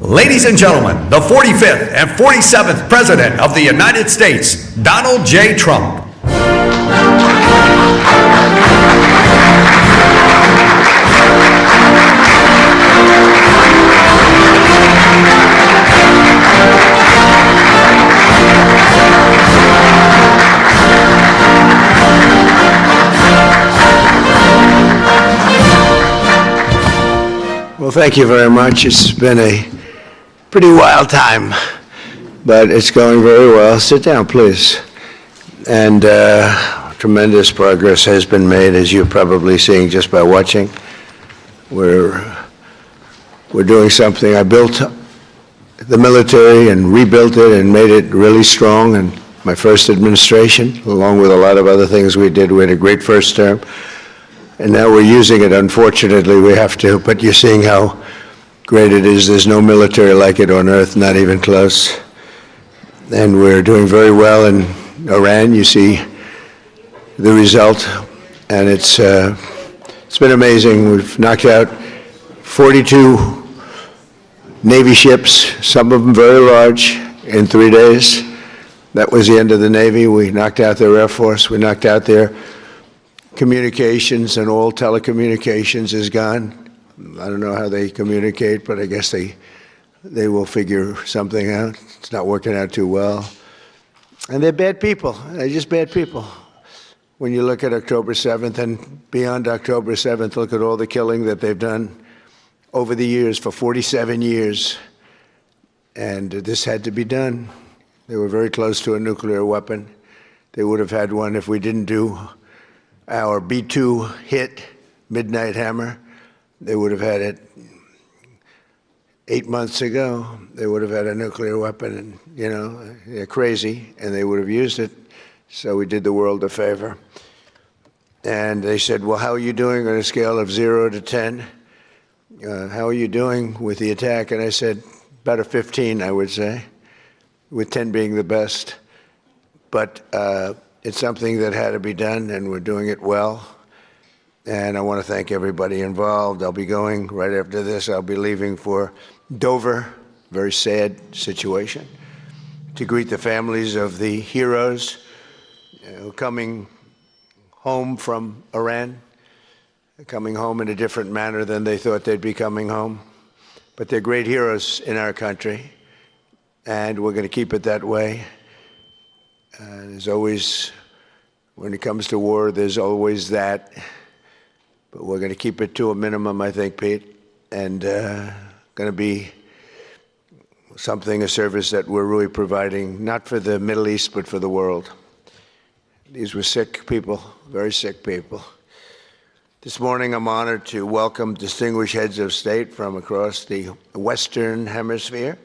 Ladies and gentlemen, the 45th and 47th President of the United States, Donald J. Trump. Well, thank you very much. It's been a pretty wild time, but it's going very well. Sit down, please. And tremendous progress has been made, as you're probably seeing just by watching. We're doing something. I built the military and rebuilt it and made it really strong in my first administration, along with a lot of other things we did. We had a great first term. And now we're using it. Unfortunately, we have to, but you're seeing how great it is. There's no military like it on earth, not even close. And we're doing very well in Iran. You see the result, and it's been amazing. We've knocked out 42 Navy ships, some of them very large, in 3 days. That was the end of the Navy. We knocked out their Air Force. We knocked out their communications, and all telecommunications is gone. I don't know how they communicate, but I guess they will figure something out. It's not working out too well. And they're bad people. They're just bad people. When you look at October 7th and beyond October 7th, look at all the killing that they've done over the years, for 47 years. And this had to be done. They were very close to a nuclear weapon. They would have had one if we didn't do our B-2 hit, Midnight Hammer. They would have had it 8 months ago. They would have had a nuclear weapon, and, you know, they're crazy, and they would have used it. So we did the world a favor. And they said, well, how are you doing on a scale of 0 to 10? How are you doing with the attack? And I said, about a 15, I would say, with 10 being the best. But it's something that had to be done, and we're doing it well. And I want to thank everybody involved. I'll be going right after this. I'll be leaving for Dover, very sad situation, to greet the families of the heroes coming home from Iran, coming home in a different manner than they thought they'd be coming home. But they're great heroes in our country, and we're going to keep it that way. There's always, when it comes to war, there's always that. But we're going to keep it to a minimum, I think, Pete, and going to be a service that we're really providing, not for the Middle East, but for the world. These were sick people, very sick people. This morning, I'm honored to welcome distinguished heads of state from across the Western Hemisphere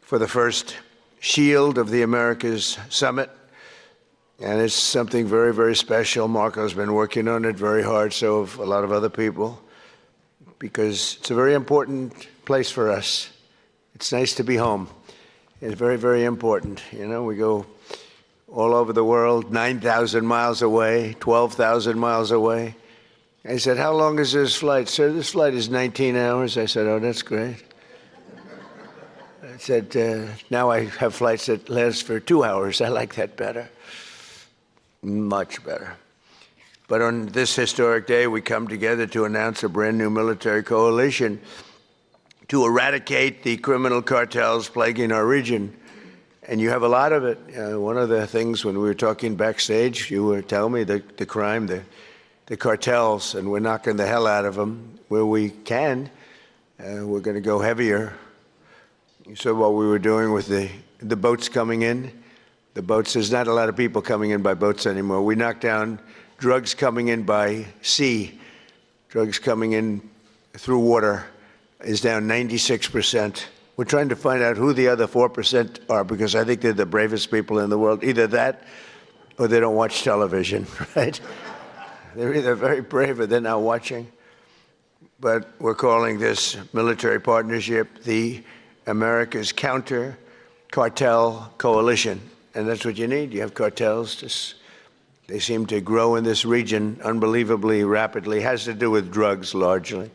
for the first Shield of the Americas Summit. And it's something very, very special. Marco's been working on it very hard, so have a lot of other people, because it's a very important place for us. It's nice to be home. It's very, very important. You know, we go all over the world, 9,000 miles away, 12,000 miles away. I said, how long is this flight? Sir, this flight is 19 hours. I said, oh, that's great. I said, now I have flights that last for 2 hours. I like that better. Much better. But on this historic day, we come together to announce a brand new military coalition to eradicate the criminal cartels plaguing our region. And you have a lot of it. One of the things when we were talking backstage, you were telling me the crime, the cartels, and we're knocking the hell out of them where we can. We're going to go heavier. You saw what we were doing with the boats coming in. The boats, there's not a lot of people coming in by boats anymore. We knocked down drugs coming in by sea. Drugs coming in through water is down 96%. We're trying to find out who the other 4% are, because I think they're the bravest people in the world. Either that or they don't watch television, right? They're either very brave or they're not watching. But we're calling this military partnership the America's Counter Cartel Coalition. And that's what you need. You have cartels. They seem to grow in this region unbelievably rapidly. It has to do with drugs, largely.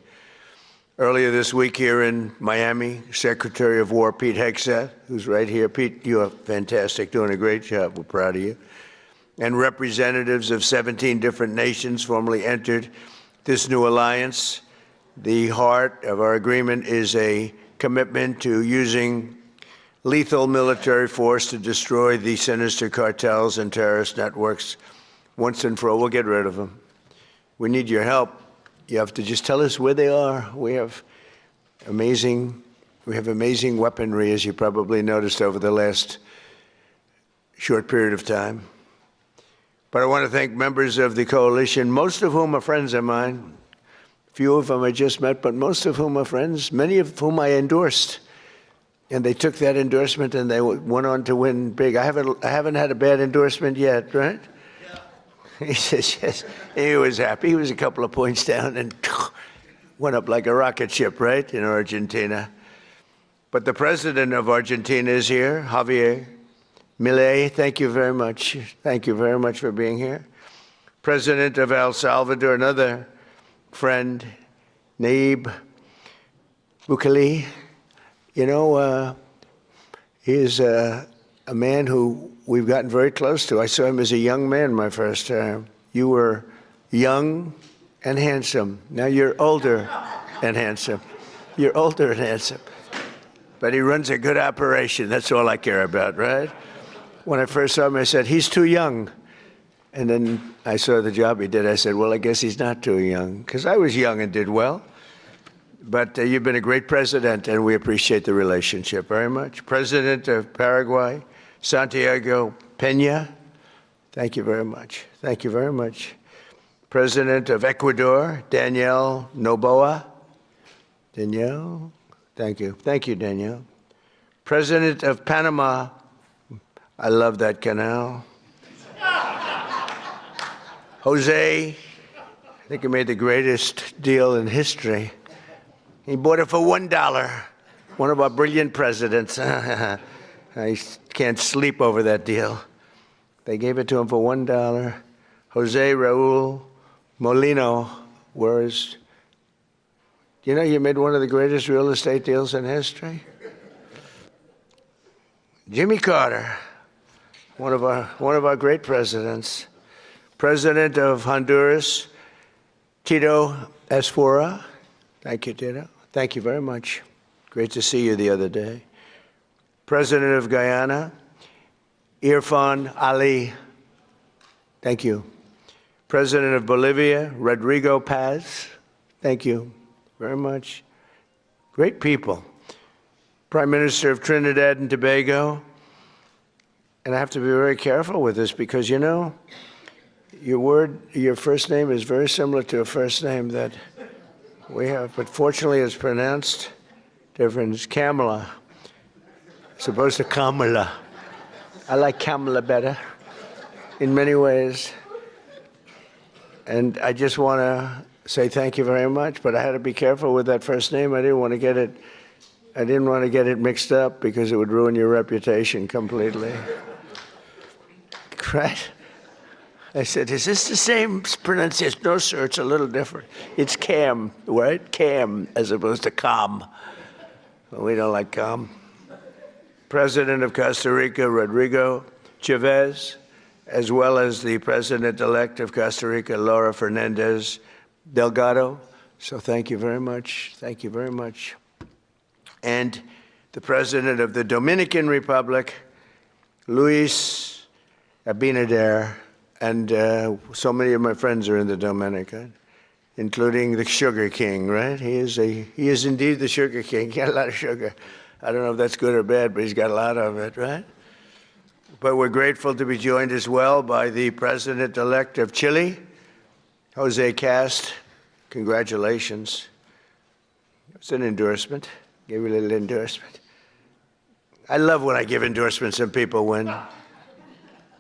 Earlier this week here in Miami, Secretary of War Pete Hegseth, who's right here. Pete, you are fantastic, doing a great job. We're proud of you. And representatives of 17 different nations formally entered this new alliance. The heart of our agreement is a commitment to using lethal military force to destroy the sinister cartels and terrorist networks once and for all. We'll get rid of them. We need your help. You have to just tell us where they are. We have amazing weaponry, as you probably noticed over the last short period of time. But I want to thank members of the coalition, most of whom are friends of mine. Few of them I just met, but most of whom are friends, many of whom I endorsed. And they took that endorsement and they went on to win big. I haven't had a bad endorsement yet, right? Yeah. He says, yes. He was happy. He was a couple of points down and went up like a rocket ship, right, in Argentina. But the president of Argentina is here, Javier Milei. Thank you very much. Thank you very much for being here. President of El Salvador, another friend, Nayib Bukele. You know, he is a man who we've gotten very close to. I saw him as a young man my first time. You were young and handsome. Now you're older and handsome. You're older and handsome. But he runs a good operation. That's all I care about, right? When I first saw him, I said, he's too young. And then I saw the job he did. I said, well, I guess he's not too young, because I was young and did well. But you've been a great president, and we appreciate the relationship very much. President of Paraguay, Santiago Peña, thank you very much. Thank you very much. President of Ecuador, Danielle Noboa. Danielle, thank you. Thank you, Danielle. President of Panama, I love that canal. Jose, I think he made the greatest deal in history. He bought it for $1. One of our brilliant presidents. I can't sleep over that deal. They gave it to him for $1. Jose Raul Molino, whereas, you know, you made one of the greatest real estate deals in history. Jimmy Carter, one of our great presidents, President of Honduras, Tito Asfora. Thank you, Tito. Thank you very much. Great to see you the other day. President of Guyana, Irfan Ali. Thank you. President of Bolivia, Rodrigo Paz. Thank you very much. Great people. Prime Minister of Trinidad and Tobago. And I have to be very careful with this because, you know, your first name is very similar to a first name that we have, but fortunately it's pronounced different. It's Kamala, as opposed to Kamala. I like Kamala better in many ways. And I just want to say thank you very much, but I had to be careful with that first name. I didn't want to get it mixed up because it would ruin your reputation completely. Right? I said, is this the same pronunciation? No, sir, it's a little different. It's Cam, right? Cam, as opposed to Cam. Well, we don't like Cam. President of Costa Rica, Rodrigo Chavez, as well as the President-elect of Costa Rica, Laura Fernandez Delgado. So thank you very much. Thank you very much. And the President of the Dominican Republic, Luis Abinader. And so many of my friends are in the Dominican, including the Sugar King, right? He is indeed the Sugar King. He got a lot of sugar. I don't know if that's good or bad, but he's got a lot of it, right? But we're grateful to be joined as well by the President-elect of Chile, Jose Cast. Congratulations. It's an endorsement. Give you a little endorsement. I love when I give endorsements and people win.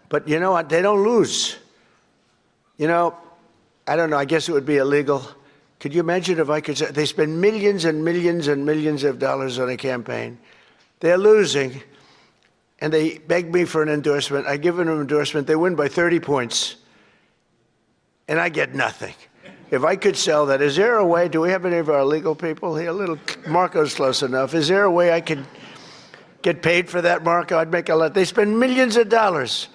But you know what? They don't lose. You know, I don't know. I guess it would be illegal. Could you imagine if I could say they spend millions and millions and millions of dollars on a campaign? They're losing, and they beg me for an endorsement. I give them an endorsement. They win by 30 points, and I get nothing. If I could sell that, is there a way? Do we have any of our legal people here? Marco's close enough. Is there a way I could get paid for that, Marco? I'd make a lot. They spend millions of dollars.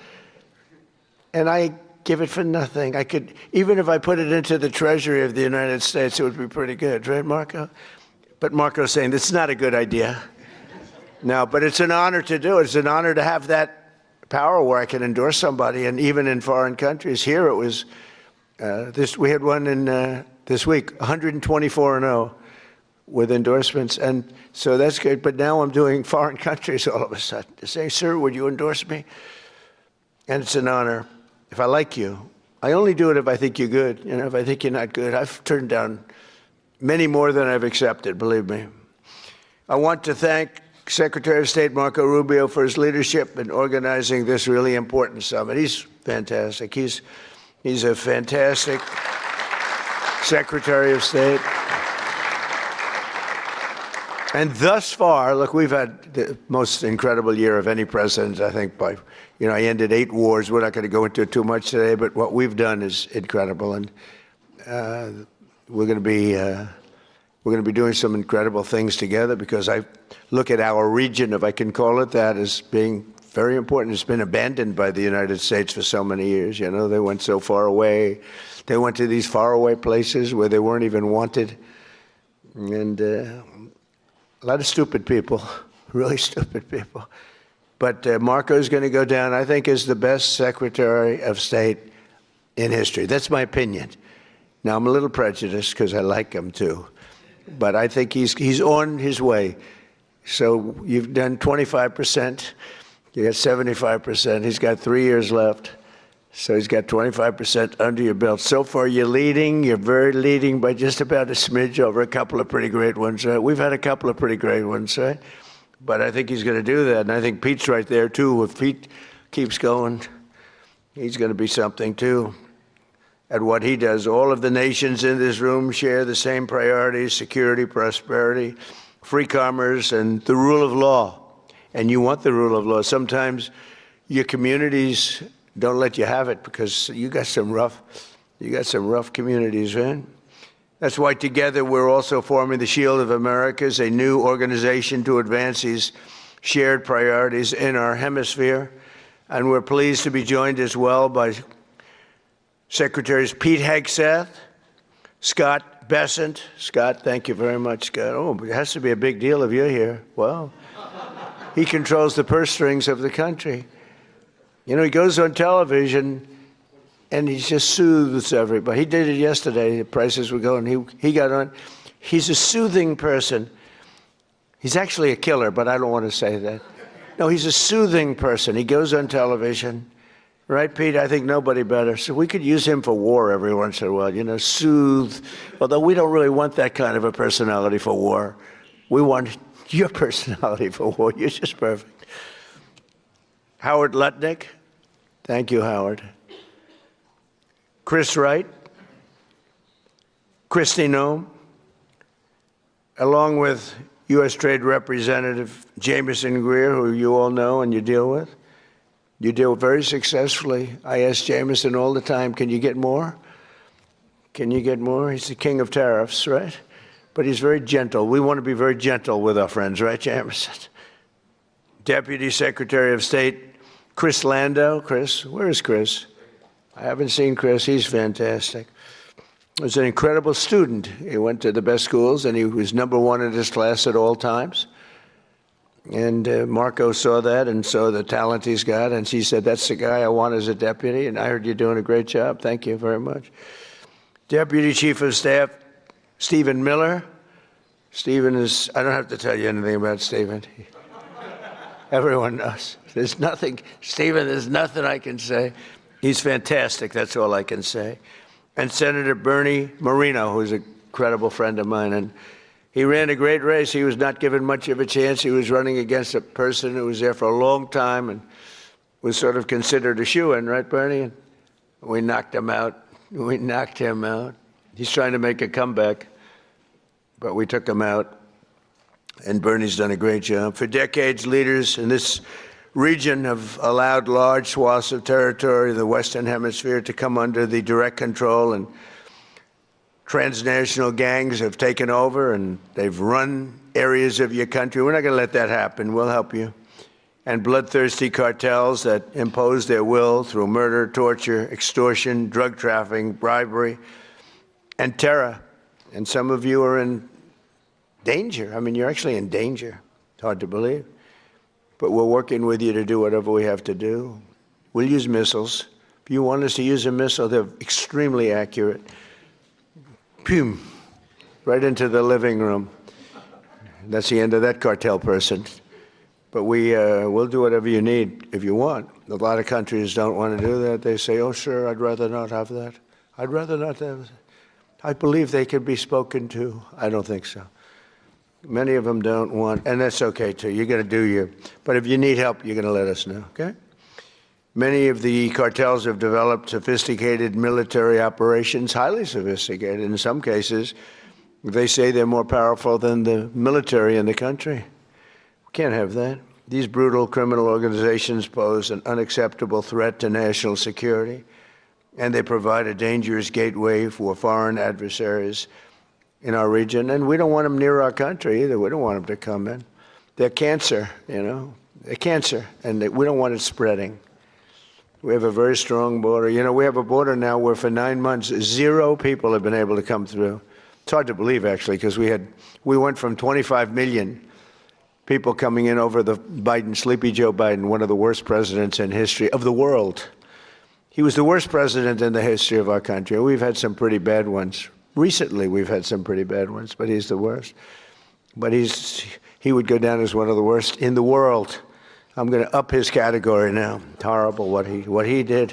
And I give it for nothing. I could, even if I put it into the Treasury of the United States, it would be pretty good, right, Marco? But Marco's saying, this is not a good idea. No, but it's an honor to do it. It's an honor to have that power where I can endorse somebody, and even in foreign countries. Here it was, we had one in this week, 124-0 with endorsements, and so that's good. But now I'm doing foreign countries all of a sudden. To say, sir, would you endorse me? And it's an honor. If I like you, I only do it if I think you're good. You know, if I think you're not good, I've turned down many more than I've accepted, believe me. I want to thank Secretary of State Marco Rubio for his leadership in organizing this really important summit. He's fantastic. He's a fantastic Secretary of State. And thus far, look, we've had the most incredible year of any president, I think, by, you know, I ended 8 wars. We're not going to go into it too much today, but what we've done is incredible. And we're going to be doing some incredible things together, because I look at our region, if I can call it that, as being very important. It's been abandoned by the United States for so many years. You know, they went so far away. They went to these faraway places where they weren't even wanted. And a lot of stupid people, really stupid people. But Marco's going to go down, I think, as the best Secretary of State in history. That's my opinion. Now, I'm a little prejudiced because I like him too. But I think he's on his way. So you've done 25%. You got 75%. He's got 3 years left. So he's got 25% under your belt. So far, you're leading. You're very leading by just about a smidge over a couple of pretty great ones. We've had a couple of pretty great ones, right? But I think he's going to do that. And I think Pete's right there, too. If Pete keeps going, he's going to be something, too, at what he does. All of the nations in this room share the same priorities: security, prosperity, free commerce, and the rule of law. And you want the rule of law. Sometimes your communities don't let you have it because you got some rough communities, right? That's why together we're also forming the Shield of Americas, a new organization to advance these shared priorities in our hemisphere. And we're pleased to be joined as well by Secretaries Pete Hegseth, Scott Bessent. Scott, thank you very much, Scott. Oh, it has to be a big deal if you're here. Wow. He controls the purse strings of the country. You know, he goes on television and he just soothes everybody. He did it yesterday. The prices were going. He got on. He's a soothing person. He's actually a killer, but I don't want to say that. No, he's a soothing person. He goes on television. Right, Pete? I think nobody better. So we could use him for war every once in a while, you know, soothe. Although we don't really want that kind of a personality for war. We want your personality for war. You're just perfect. Howard Lutnick. Thank you, Howard. Chris Wright. Kristi Noem. Along with U.S. Trade Representative Jamieson Greer, who you all know and you deal with. You deal very successfully. I ask Jamieson all the time, can you get more? Can you get more? He's the king of tariffs, right? But he's very gentle. We want to be very gentle with our friends, right, Jamieson? Deputy Secretary of State Chris Lando. Chris, where is Chris? I haven't seen Chris. He's fantastic. He was an incredible student. He went to the best schools, and he was #1 in his class at all times. And Marco saw that and saw the talent he's got, and she said, that's the guy I want as a deputy, and I heard you're doing a great job. Thank you very much. Deputy Chief of Staff Stephen Miller. Stephen is, I don't have to tell you anything about Stephen. Everyone knows. There's nothing, Stephen, there's nothing I can say. He's fantastic, that's all I can say. And Senator Bernie Moreno, who's a credible friend of mine, and he ran a great race. He was not given much of a chance. He was running against a person who was there for a long time and was sort of considered a shoo-in, right, Bernie? And we knocked him out. We knocked him out. He's trying to make a comeback, but we took him out. And Bernie's done a great job. For decades, leaders in this region have allowed large swaths of territory, the Western Hemisphere, to come under the direct control, and transnational gangs have taken over and they've run areas of your country. We're not going to let that happen. We'll help you. And bloodthirsty cartels that impose their will through murder, torture, extortion, drug trafficking, bribery, and terror. And some of you are in danger. I mean, you're actually in danger. It's hard to believe. But we're working with you to do whatever we have to do. We'll use missiles. If you want us to use a missile, they're extremely accurate. Boom, right into the living room. That's the end of that cartel person. But we'll do whatever you need if you want. A lot of countries don't want to do that. They say, oh, sure, I'd rather not have that. I'd rather not have that. I believe they could be spoken to. I don't think so. Many of them don't want, and that's okay, too. You're going to do you. But if you need help, you're going to let us know, okay? Many of the cartels have developed sophisticated military operations, highly sophisticated. In some cases, they say they're more powerful than the military in the country. We can't have that. These brutal criminal organizations pose an unacceptable threat to national security, and they provide a dangerous gateway for foreign adversaries in our region. And we don't want them near our country either. We don't want them to come in. They're cancer, you know. They're cancer, and we don't want it spreading. We have a very strong border. You know, we have a border now where for 9 months, 0 people have been able to come through. It's hard to believe, actually, because we went from 25 million people coming in over the Sleepy Joe Biden, one of the worst presidents in history of the world. He was the worst president in the history of our country. We've had some pretty bad ones. Recently, we've had some pretty bad ones, but he's the worst. But he would go down as one of the worst in the world. I'm going to up his category now. It's horrible what he did.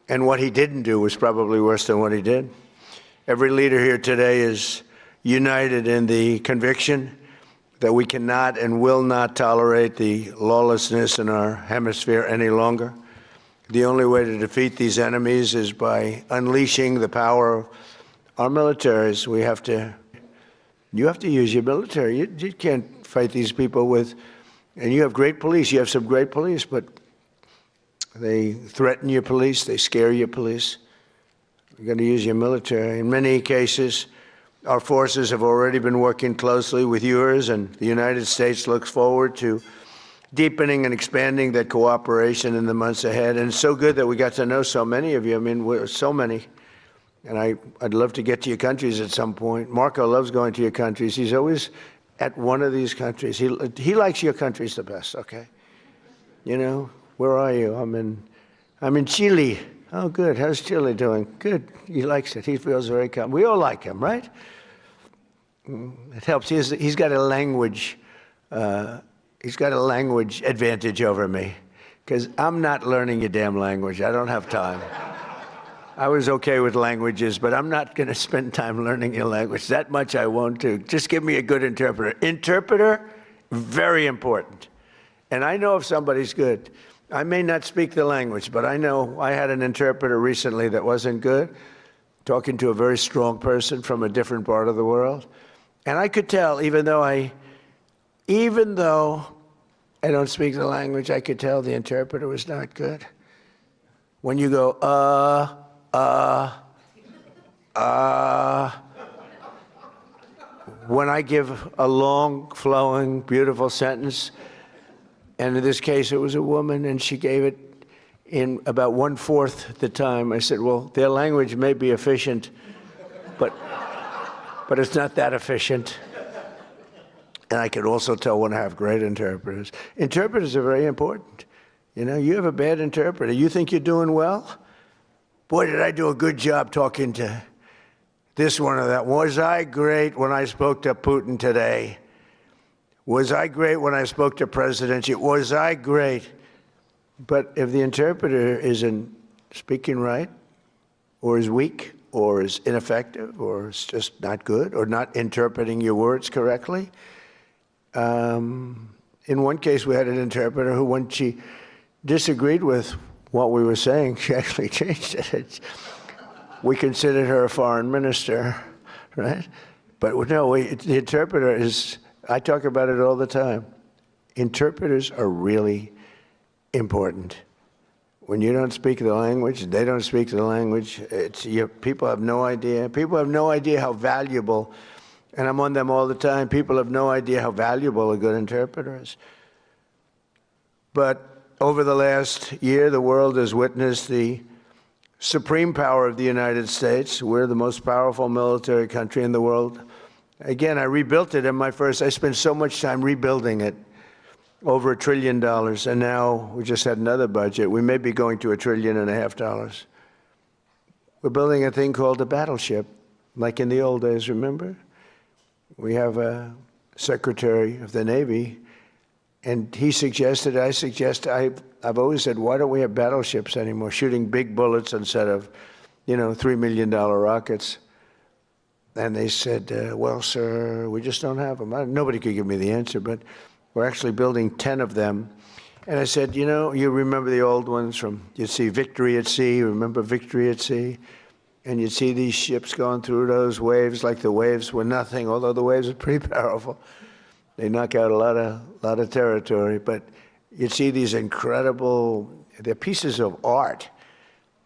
And what he didn't do was probably worse than what he did. Every leader here today is united in the conviction that we cannot and will not tolerate the lawlessness in our hemisphere any longer. The only way to defeat these enemies is by unleashing the power of our militaries. You have to use your military. You can't fight these people with. And you have great police. You have some great police, but They threaten your police. They scare your police. You're going to use your military. In many cases, our forces have already been working closely with yours, and the United States looks forward to deepening and expanding that cooperation in the months ahead. And it's so good that we got to know so many of you. I mean, we're so many. And I'd love to get to your countries at some point. Marco loves going to your countries. He's always at one of these countries. He likes your countries the best, okay? You know, where are you? I'm in Chile. Oh, good. How's Chile doing? Good. He likes it. He feels very calm. We all like him, right? It helps. He's got a language. He's got a language advantage over me, because I'm not learning your damn language. I don't have time. I was okay with languages, but I'm not going to spend time learning your language. That much I won't do. Just give me a good interpreter. Interpreter, very important. And I know if somebody's good. I may not speak the language, but I know I had an interpreter recently that wasn't good, talking to a very strong person from a different part of the world. And I could tell, even though I don't speak the language, I could tell the interpreter was not good. When you go, when I give a long, flowing, beautiful sentence, and in this case it was a woman, and she gave it in about 1/4 the time, I said, well, their language may be efficient, but it's not that efficient. And I could also tell when I have great interpreters. Interpreters are very important. You know, you have a bad interpreter. You think you're doing well? Boy, did I do a good job talking to this one or that. Was I great when I spoke to Putin today? Was I great when I spoke to President Xi? Was I great? But if the interpreter isn't speaking right, or is weak, or is ineffective, or is just not good, or not interpreting your words correctly, in one case, we had an interpreter who, when she disagreed with what we were saying, she actually changed it. We considered her a foreign minister, right? But no, the interpreter is, I talk about it all the time. Interpreters are really important. When you don't speak the language, they don't speak the language, people have no idea. People have no idea how valuable, and I'm on them all the time, people have no idea how valuable a good interpreter is. But over the last year, the world has witnessed the supreme power of the United States. We're the most powerful military country in the world. Again, I rebuilt it I spent so much time rebuilding it, over $1 trillion, and now we just had another budget. We may be going to $1.5 trillion. We're building a thing called a battleship, like in the old days, remember? We have a Secretary of the Navy, and he suggested, I've always said, why don't we have battleships anymore, shooting big bullets instead of, $3 million rockets? And they said, well, sir, we just don't have them. Nobody could give me the answer, but we're actually building 10 of them. And I said, you remember the old ones you'd see Victory at Sea, remember Victory at Sea? And you'd see these ships going through those waves like the waves were nothing, although the waves are pretty powerful. They knock out a lot of territory, but you'd see these incredible, they're pieces of art.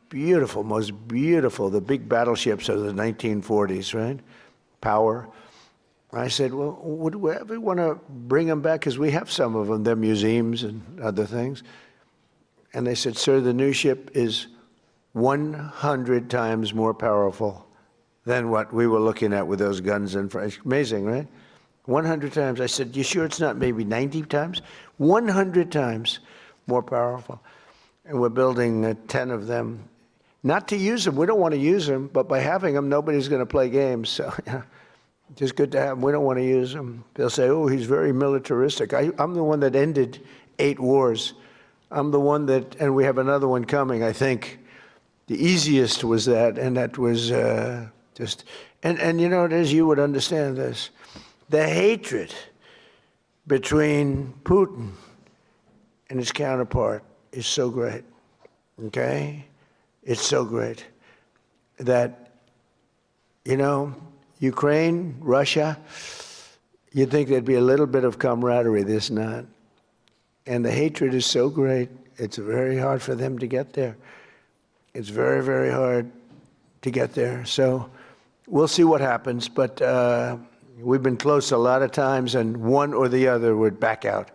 Beautiful, most beautiful, the big battleships of the 1940s, right? Power. I said, well, would we ever want to bring them back? Because we have some of them. They're museums and other things. And they said, sir, the new ship is 100 times more powerful than what we were looking at with those guns and amazing, right? 100 times. I said, you sure it's not maybe 90 times? 100 times more powerful. And we're building 10 of them. Not to use them. We don't want to use them, but by having them, nobody's going to play games. So, just good to have them. We don't want to use them. They'll say, oh, he's very militaristic. I'm the one that ended 8 wars. I'm the one that, and we have another one coming, I think. The easiest was that, and that was just, and as you would understand this, the hatred between Putin and his counterpart is so great, okay? It's so great that, Ukraine, Russia, you'd think there'd be a little bit of camaraderie, there's not. And the hatred is so great, It's very hard for them to get there. It's very, very hard to get there. So we'll see what happens, but we've been close a lot of times, and one or the other would back out.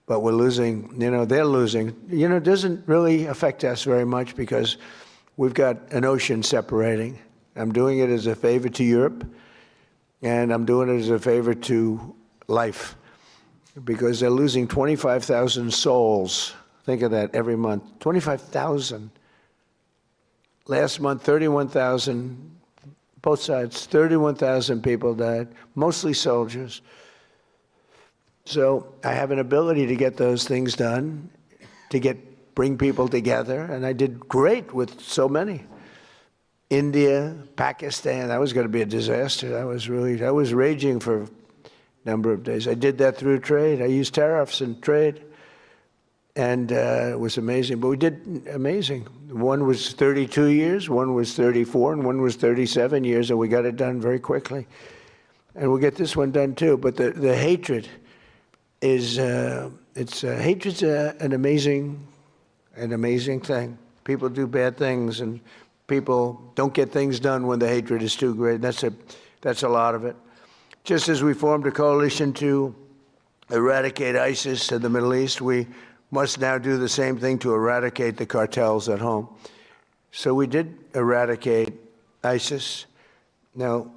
But we're losing, they're losing. It doesn't really affect us very much because we've got an ocean separating. I'm doing it as a favor to Europe, and I'm doing it as a favor to life, because they're losing 25,000 souls. Think of that every month. 25,000. Last month, 31,000, both sides, 31,000 people died, mostly soldiers. So I have an ability to get those things done, to bring people together, and I did great with so many. India, Pakistan, that was going to be a disaster. I was raging for a number of days. I did that through trade. I used tariffs and trade, and it was amazing. But we did amazing. One was 32 years, one was 34, and one was 37 years, and we got it done very quickly. And we'll get this one done too. But the hatred is hatred's an amazing thing. People do bad things, and people don't get things done when the hatred is too great. That's a lot of it. Just as we formed a coalition to eradicate ISIS in the Middle East, we must now do the same thing to eradicate the cartels at home. So we did eradicate ISIS. Now,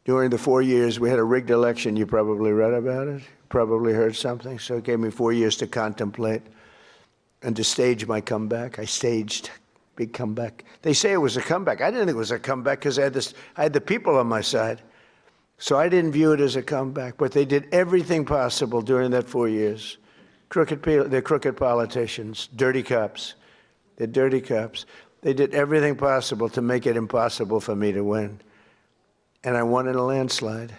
during the 4 years, we had a rigged election. You probably read about it, probably heard something. So it gave me 4 years to contemplate and to stage my comeback. I staged big comeback. They say it was a comeback. I didn't think it was a comeback because I had the people on my side. So I didn't view it as a comeback. But they did everything possible during that 4 years. They're crooked politicians, dirty cops. They're dirty cops. They did everything possible to make it impossible for me to win. And I won in a landslide.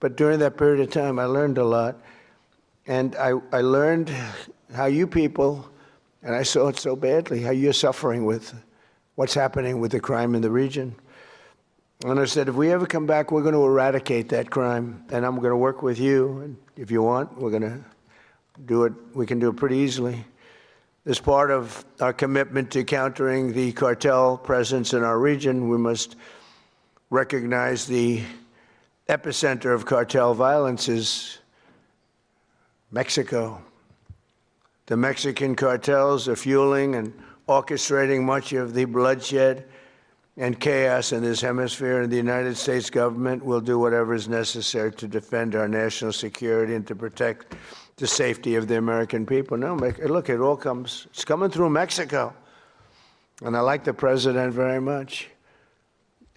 But during that period of time, I learned a lot. And I learned how you people, and I saw it so badly, how you're suffering with what's happening with the crime in the region. And I said, if we ever come back, we're going to eradicate that crime. And I'm going to work with you. And if you want, we're going to do it. We can do it pretty easily. As part of our commitment to countering the cartel presence in our region, we must recognize the epicenter of cartel violence is Mexico. The Mexican cartels are fueling and orchestrating much of the bloodshed and chaos in this hemisphere, and the United States government will do whatever is necessary to defend our national security and to protect the safety of the American people. No, look, it's coming through Mexico. And I like the president very much.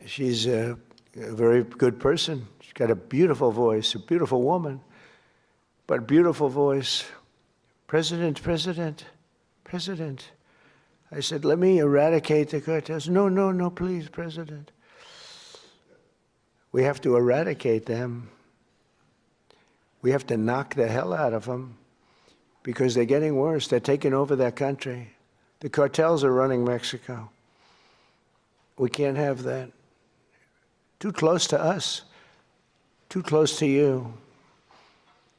She's a very good person. She's got a beautiful voice, a beautiful woman, but a beautiful voice. President. I said, let me eradicate the cartels. No, please, President. We have to eradicate them. We have to knock the hell out of them because they're getting worse. They're taking over that country. The cartels are running Mexico. We can't have that. Too close to us. Too close to you.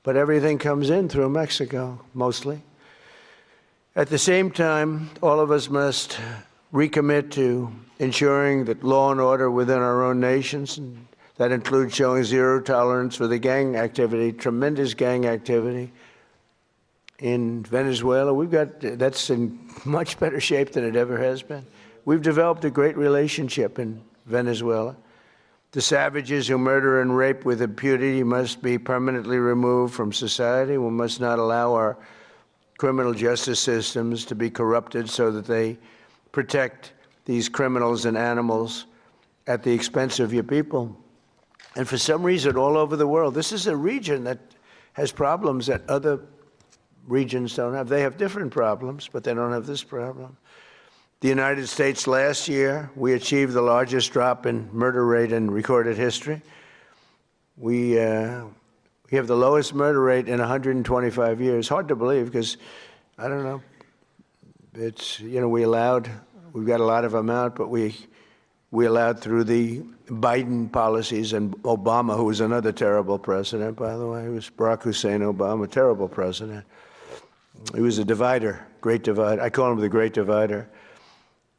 But everything comes in through Mexico, mostly. At the same time, all of us must recommit to ensuring that law and order within our own nations, and that includes showing zero tolerance for the gang activity, tremendous gang activity in Venezuela. That's in much better shape than it ever has been. We've developed a great relationship in Venezuela. The savages who murder and rape with impunity must be permanently removed from society. We must not allow our criminal justice systems to be corrupted so that they protect these criminals and animals at the expense of your people. And for some reason, all over the world, this is a region that has problems that other regions don't have. They have different problems, but they don't have this problem. The United States last year, we achieved the largest drop in murder rate in recorded history. We have the lowest murder rate in 125 years. Hard to believe because, I don't know, it's, we've got a lot of them out, but we allowed through the Biden policies and Obama, who was another terrible president, by the way. It was Barack Hussein Obama, terrible president. He was a divider, great divider. I call him the great divider.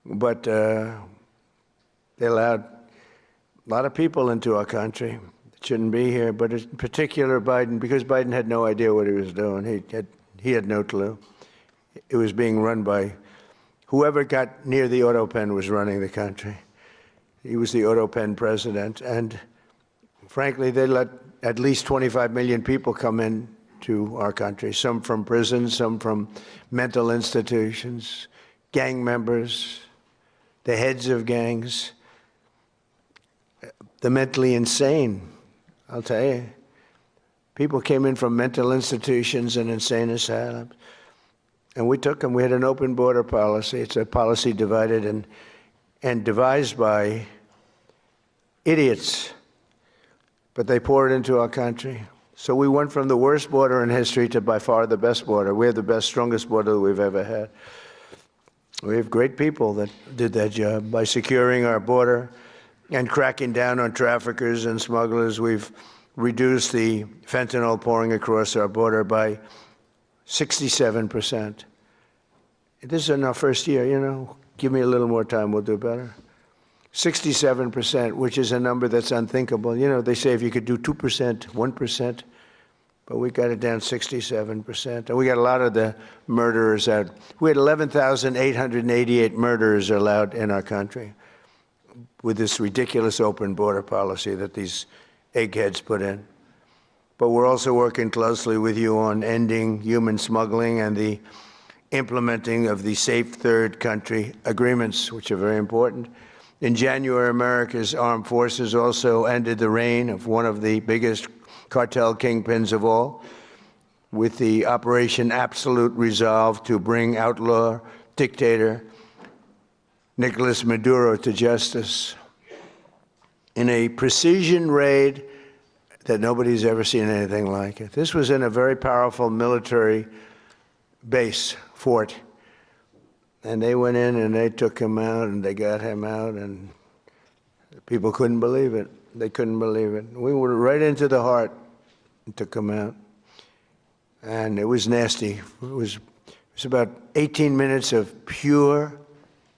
But they allowed a lot of people into our country that shouldn't be here, but in particular Biden, because Biden had no idea what he was doing. He had no clue. It was being run by whoever got near the auto pen was running the country. He was the auto pen president. And frankly, they let at least 25 million people come in to our country, some from prisons, some from mental institutions, gang members, the heads of gangs, the mentally insane, I'll tell you. People came in from mental institutions and insane asylums. And we took them. We had an open border policy. It's a policy divided and devised by idiots, but they poured into our country. So we went from the worst border in history to by far the best border. We have the best, strongest border that we've ever had. We have great people that did that job. By securing our border and cracking down on traffickers and smugglers, we've reduced the fentanyl pouring across our border by 67%. This is in our first year, you know. Give me a little more time, we'll do better. 67%, which is a number that's unthinkable. You know, they say if you could do 2%, 1%, but we got it down 67%. And we got a lot of the murderers out. We had 11,888 murderers allowed in our country with this ridiculous open border policy that these eggheads put in. But we're also working closely with you on ending human smuggling and the implementing of the safe third country agreements, which are very important. In January, America's armed forces also ended the reign of one of the biggest cartel kingpins of all, with the Operation Absolute Resolve to bring outlaw dictator Nicolas Maduro to justice in a precision raid that nobody's ever seen anything like it. This was in a very powerful military base, fort, and they went in and they took him out and they got him out, and people couldn't believe it. They couldn't believe it. We were right into the heart and took him out, and it was nasty. It was about 18 minutes of pure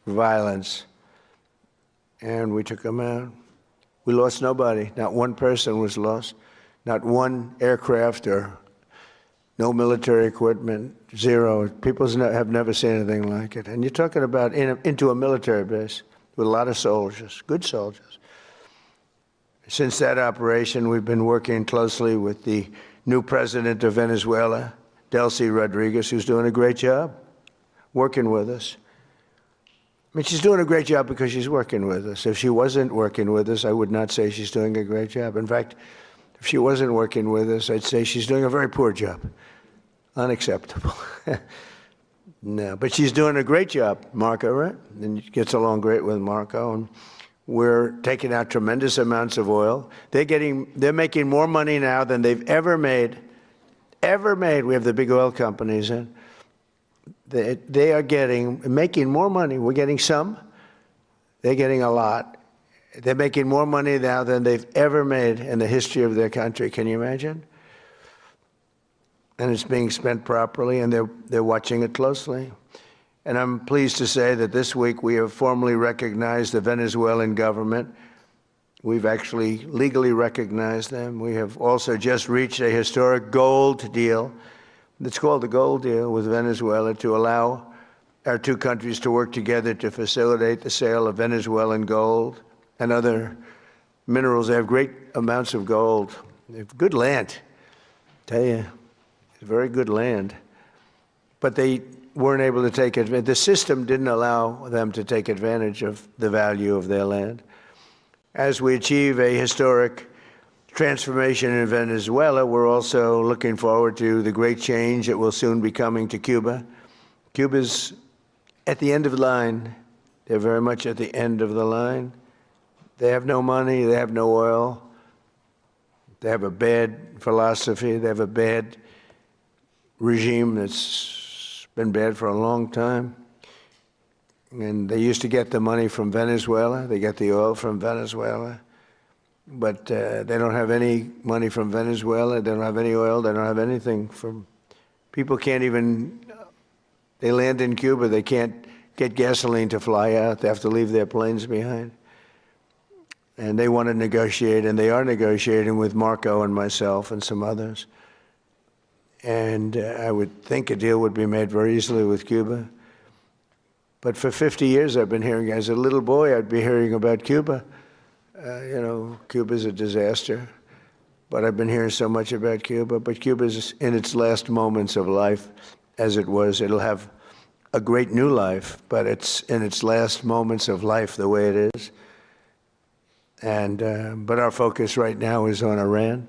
violence, and we took him out. We lost nobody. Not one person was lost. Not one aircraft or no military equipment. Zero. People have never seen anything like it. And you're talking about into a military base with a lot of soldiers, good soldiers. Since that operation, we've been working closely with the new president of Venezuela, Delcy Rodriguez, who's doing a great job working with us. I mean, she's doing a great job because she's working with us. If she wasn't working with us, I would not say she's doing a great job. In fact, if she wasn't working with us, I'd say she's doing a very poor job. Unacceptable. No, but she's doing a great job, Marco, right? And she gets along great with Marco. And we're taking out tremendous amounts of oil. They're making more money now than they've ever made. Ever made. We have the big oil companies in. They are making more money. We're getting some. They're getting a lot. They're making more money now than they've ever made in the history of their country. Can you imagine? And it's being spent properly, and they're watching it closely. And I'm pleased to say that this week we have formally recognized the Venezuelan government. We've actually legally recognized them. We have also just reached a historic gold deal. It's called the gold deal with Venezuela to allow our two countries to work together to facilitate the sale of Venezuelan gold and other minerals. They have great amounts of gold. They have good land, I tell you. Very good land. But they weren't able to take advantage. The system didn't allow them to take advantage of the value of their land. As we achieve a historic transformation in Venezuela, we're also looking forward to the great change that will soon be coming to Cuba. Cuba's at the end of the line. They're very much at the end of the line. They have no money. They have no oil. They have a bad philosophy. They have a bad regime that's been bad for a long time. And they used to get the money from Venezuela. They get the oil from Venezuela. But they don't have any money from Venezuela. They don't have any oil. They don't have anything from... People can't even They land in Cuba, they can't get gasoline to fly out. They have to leave their planes behind. And they want to negotiate, and they are negotiating with Marco and myself and some others. And I would think a deal would be made very easily with Cuba. But for 50 years I've been hearing, as a little boy, I'd be hearing about Cuba. Cuba's a disaster. But I've been hearing so much about Cuba. But Cuba's in its last moments of life, as it was. It'll have a great new life, but it's in its last moments of life the way it is. And but our focus right now is on Iran,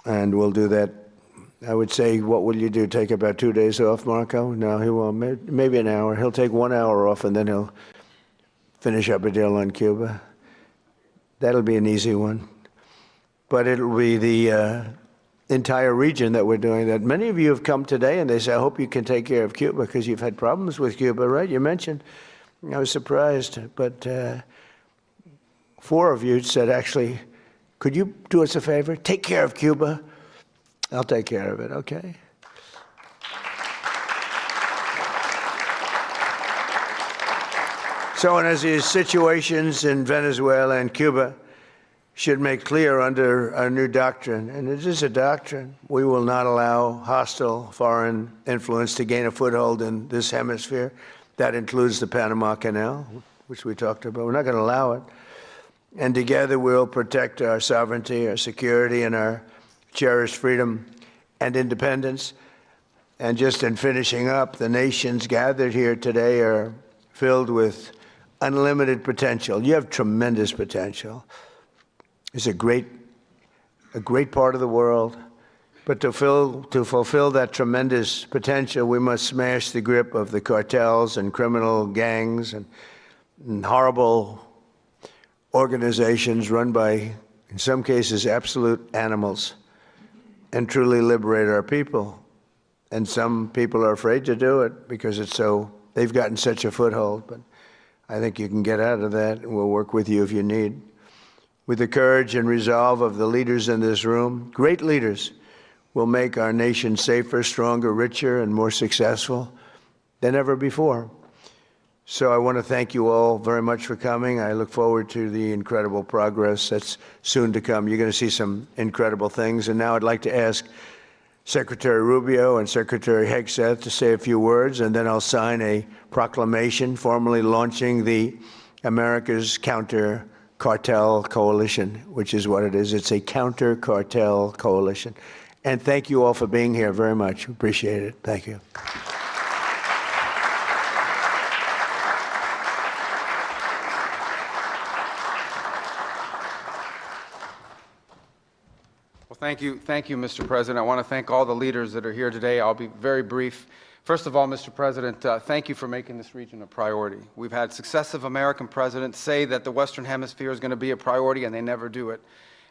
and we'll do that. I would say, what will you do? Take about 2 days off, Marco? No, he won't. Maybe an hour. He'll take 1 hour off, and then he'll finish up a deal on Cuba. That'll be an easy one. But it'll be the entire region that we're doing that. Many of you have come today, and they say, I hope you can take care of Cuba, because you've had problems with Cuba, right? You mentioned. I was surprised, but 4 of you said, actually, could you do us a favor? Take care of Cuba. I'll take care of it, okay? So, and as these situations in Venezuela and Cuba should make clear under our new doctrine, and it is a doctrine, we will not allow hostile foreign influence to gain a foothold in this hemisphere. That includes the Panama Canal, which we talked about. We're not going to allow it. And together we'll protect our sovereignty, our security, and our cherished freedom and independence. And just in finishing up, the nations gathered here today are filled with unlimited potential. You have tremendous potential. It's a great part of the world. But to fulfill that tremendous potential, we must smash the grip of the cartels and criminal gangs and horrible organizations run by, in some cases, absolute animals, and truly liberate our people. And some people are afraid to do it because they've gotten such a foothold. But I think you can get out of that, and we'll work with you if you need. With the courage and resolve of the leaders in this room, great leaders will make our nation safer, stronger, richer, and more successful than ever before. So I want to thank you all very much for coming. I look forward to the incredible progress that's soon to come. You're going to see some incredible things. And now I'd like to ask Secretary Rubio and Secretary Hegseth to say a few words, and then I'll sign a proclamation formally launching the America's Counter Cartel Coalition, which is what it is. It's a counter cartel coalition. And thank you all for being here very much. Appreciate it. Thank you. Thank you, Mr. President. I want to thank all the leaders that are here today. I'll be very brief. First of all, Mr. President, thank you for making this region a priority. We've had successive American presidents say that the Western Hemisphere is going to be a priority, and they never do it.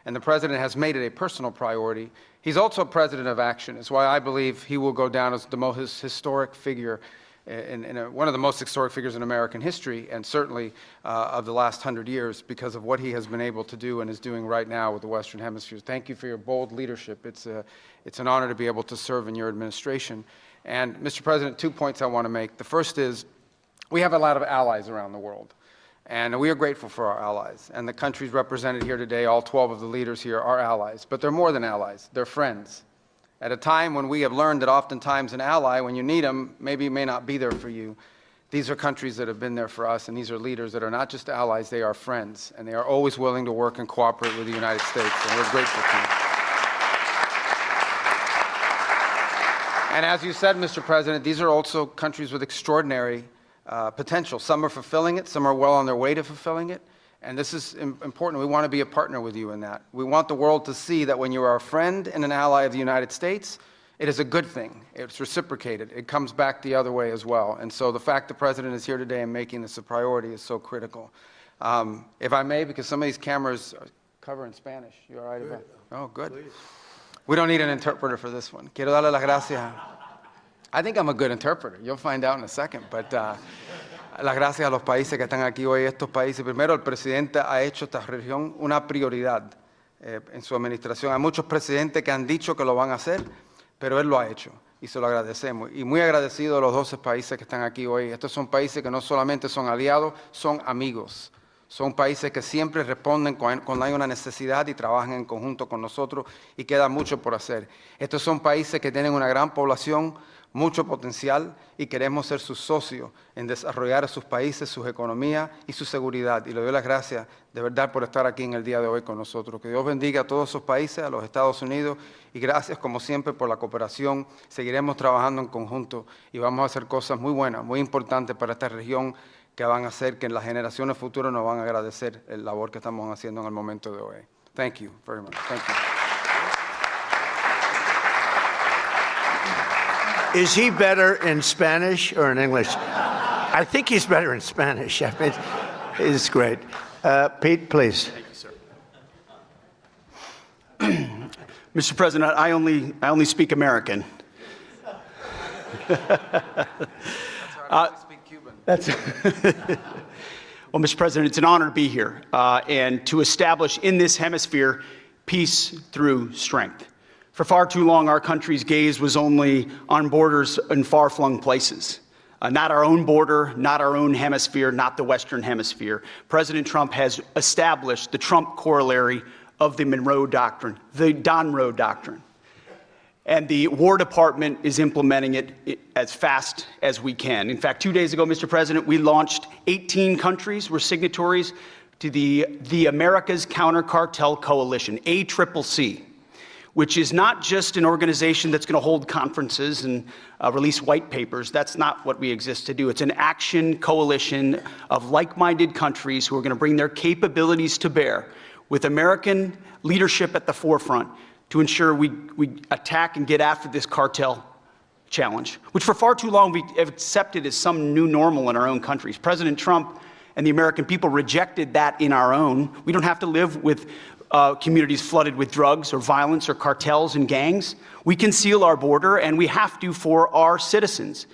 And the President has made it a personal priority. He's also a president of action. It's why I believe he will go down as the most historic figure, one of the most historic figures in American history, and certainly of the last 100 years, because of what he has been able to do and is doing right now with the Western Hemisphere. Thank you for your bold leadership. It's an honor to be able to serve in your administration. And Mr. President, 2 points I want to make. The first is, we have a lot of allies around the world, and we are grateful for our allies. And the countries represented here today, all 12 of the leaders here, are allies. But they're more than allies. They're friends. At a time when we have learned that oftentimes an ally, when you need them, maybe may not be there for you. These are countries that have been there for us, and these are leaders that are not just allies, they are friends. And they are always willing to work and cooperate with the United States, and we're grateful to them. And as you said, Mr. President, these are also countries with extraordinary potential. Some are fulfilling it, some are well on their way to fulfilling it. And this is important. We want to be a partner with you in that. We want the world to see that when you are a friend and an ally of the United States, it is a good thing. It's reciprocated. It comes back the other way as well. And so the fact the President is here today and making this a priority is so critical. If I may, because some of these cameras cover in Spanish. You all right about that? Oh, good. Please. We don't need an interpreter for this one. Quiero darle las gracias. I think I'm a good interpreter. You'll find out in a second. But las gracias a los países que están aquí hoy, estos países. Primero, el presidente ha hecho esta región una prioridad en su administración. Hay muchos presidentes que han dicho que lo van a hacer, pero él lo ha hecho. y se lo agradecemos. Y muy agradecido a los 12 países que están aquí hoy. Estos son países que no solamente son aliados, son amigos. Son países que siempre responden cuando hay una necesidad y trabajan en conjunto con nosotros y queda mucho por hacer. Estos son países que tienen una gran población, mucho potencial y queremos ser sus socios en desarrollar a sus países, sus economías y su seguridad. Y le doy las gracias de verdad por estar aquí en el día de hoy con nosotros. Que Dios bendiga a todos esos países, a los Estados Unidos y gracias como siempre por la cooperación. Seguiremos trabajando en conjunto y vamos a hacer cosas muy buenas, muy importantes para esta región que van a hacer que en las generaciones futuras nos van a agradecer el labor que estamos haciendo en el momento de hoy. Thank you very much. Thank you. Is he better in Spanish or in English? I think he's better in Spanish. I mean, it's great. Pete, please. Mr. President, I only speak American. I speak Cuban. Well, Mr. President, it's an honor to be here and to establish in this hemisphere peace through strength. For far too long, our country's gaze was only on borders in far-flung places. Not our own border, not our own hemisphere, not the Western Hemisphere. President Trump has established the Trump corollary of the Monroe Doctrine, the Monroe Doctrine. And the War Department is implementing it as fast as we can. In fact, 2 days ago, Mr. President, we launched 18 countries were signatories to the America's Counter Cartel Coalition, ACCC, which is not just an organization that's going to hold conferences and release white papers. That's not what we exist to do. It's an action coalition of like-minded countries who are going to bring their capabilities to bear with American leadership at the forefront to ensure we attack and get after this cartel challenge, which for far too long we have accepted as some new normal in our own countries. President Trump and the American people rejected that in our own. We don't have to live with communities flooded with drugs or violence or cartels and gangs. We can seal our border, and we have to for our citizens.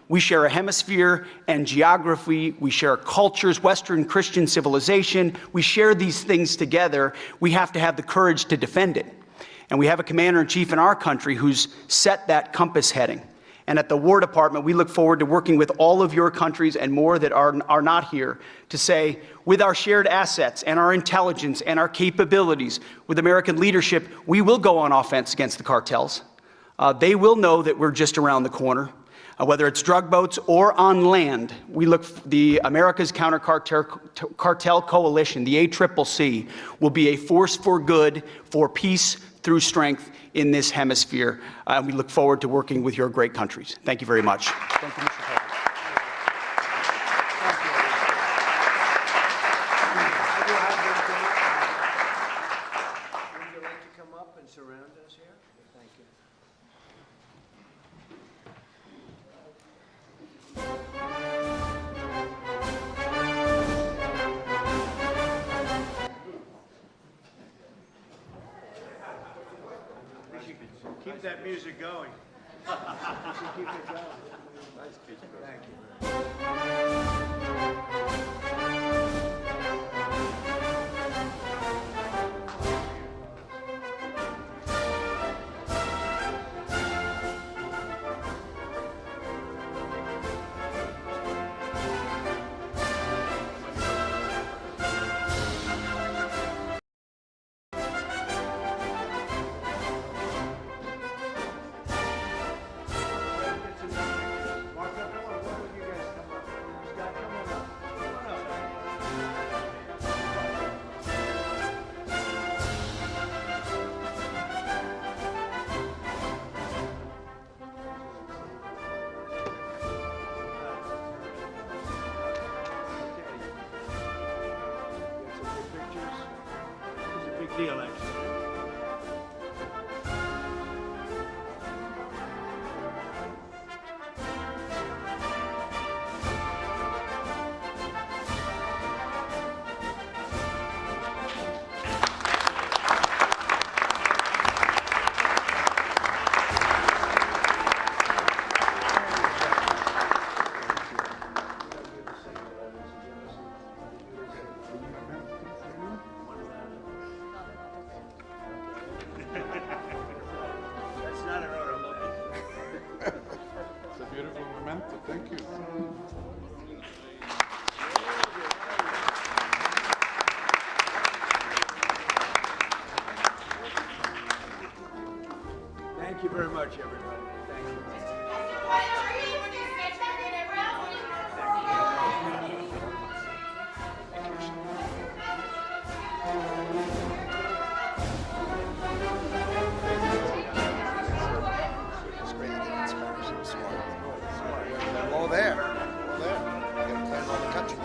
We share a hemisphere and geography. We share cultures, Western Christian civilization. We share these things together. We have to have the courage to defend it. And we have a commander-in-chief in our country who's set that compass heading. And at the War Department, we look forward to working with all of your countries and more that are not here to say, with our shared assets and our intelligence and our capabilities, with American leadership, we will go on offense against the cartels. They will know that we're just around the corner. Whether it's drug boats or on land, the America's Counter Cartel Coalition, the ACCC, will be a force for good, for peace through strength in this hemisphere. We look forward to working with your great countries. Thank you very much. Thank you, Mr. President. Would you like to come up and surround us here? Thank you. Keep that music going. Keep it going. Thank you. Deal, actually. Thank you very much, everybody. Thank you. All there. All there. You gotta plan all the countries.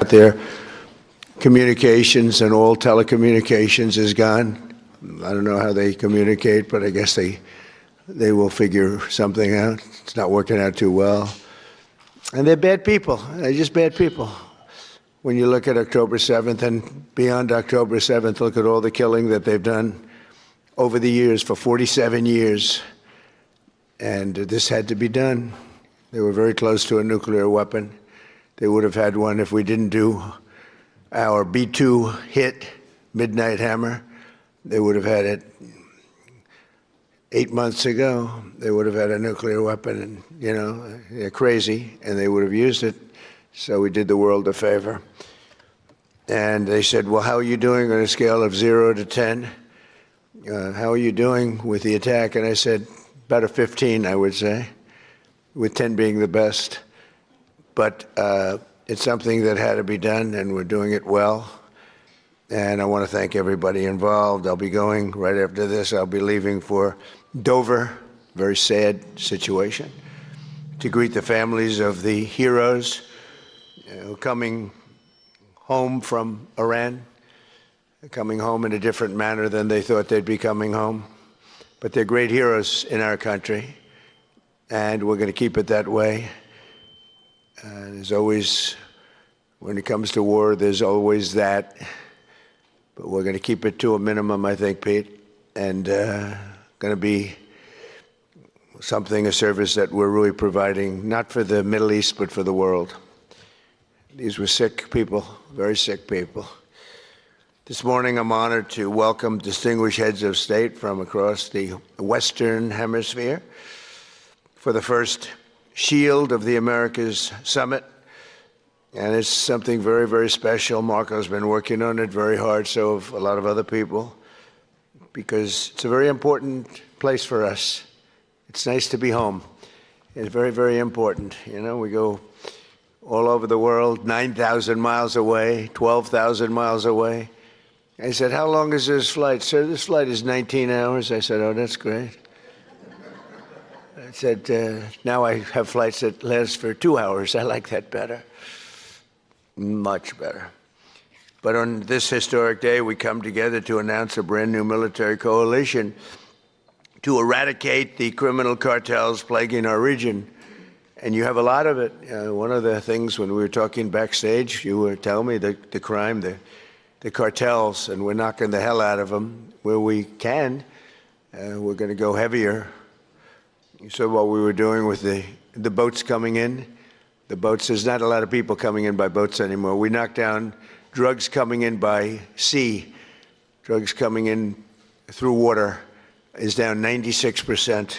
Their communications and all telecommunications is gone. I don't know how they communicate, but I guess they will figure something out. It's not working out too well. And they're bad people. They're just bad people. When you look at October 7th and beyond October 7th, look at all the killing that they've done over the years, for 47 years. And this had to be done. They were very close to a nuclear weapon. They would have had one if we didn't do our B-2 hit, Midnight Hammer. They would have had it 8 months ago. They would have had a nuclear weapon, and, you know, they're crazy, and they would have used it. So we did the world a favor. And they said, well, how are you doing on a scale of 0 to 10? How are you doing with the attack? And I said, about a 15, I would say, with 10 being the best. But it's something that had to be done, and we're doing it well. And I want to thank everybody involved. I'll be going right after this. I'll be leaving for Dover, very sad situation, to greet the families of the heroes coming home from Iran, coming home in a different manner than they thought they'd be coming home. But they're great heroes in our country, and we're going to keep it that way. There's always, when it comes to war, there's always that. But we're going to keep it to a minimum, I think, Pete, and going to be something, a service that we're really providing, not for the Middle East, but for the world. These were sick people, very sick people. This morning, I'm honored to welcome distinguished heads of state from across the Western Hemisphere for the first Shield of the Americas Summit. And it's something very, very special. Marco's been working on it very hard, so have a lot of other people, because it's a very important place for us. It's nice to be home. It's very, very important. You know, we go all over the world, 9,000 miles away, 12,000 miles away. I said, how long is this flight? Sir, this flight is 19 hours. I said, oh, that's great. I said, now I have flights that last for 2 hours. I like that better. Much better. But on this historic day, we come together to announce a brand new military coalition to eradicate the criminal cartels plaguing our region. And you have a lot of it. One of the things when we were talking backstage, you were telling me the crime, the cartels, and we're knocking the hell out of them where we can. We're going to go heavier. You saw what we were doing with the boats coming in. The boats, there's not a lot of people coming in by boats anymore. We knocked down drugs coming in by sea. Drugs coming in through water is down 96%.